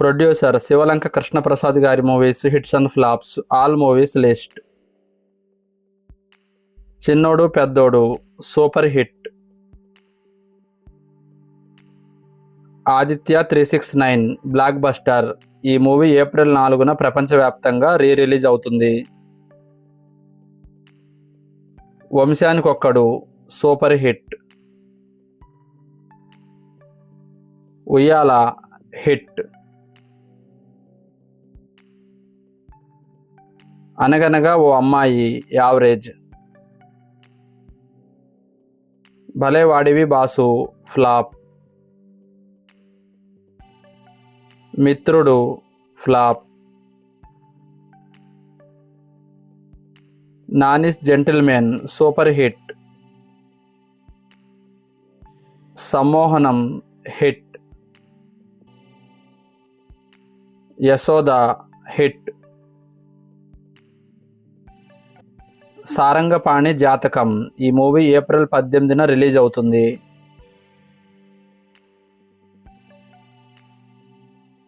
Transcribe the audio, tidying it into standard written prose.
Producer Sivalanka Krishnaprasad గారి movies hits and flops. All movies list. Chinnodu Peddodu super hit. Aditya 369 blockbuster. ఈ movie April 4న ప్రపంచవ్యాప్తంగా release అవుతుంది. Vamsanikokkadu super hit. Uyyala hit. Anaganaga O Ammayi average. Bhale Vadivi Basu flop. Mitrudu flop. Nani's gentleman super hit. Sammohanam hit. Yashoda hit. Sarangapani Jathakam. ఈ movie April 18న release అవుతుంది.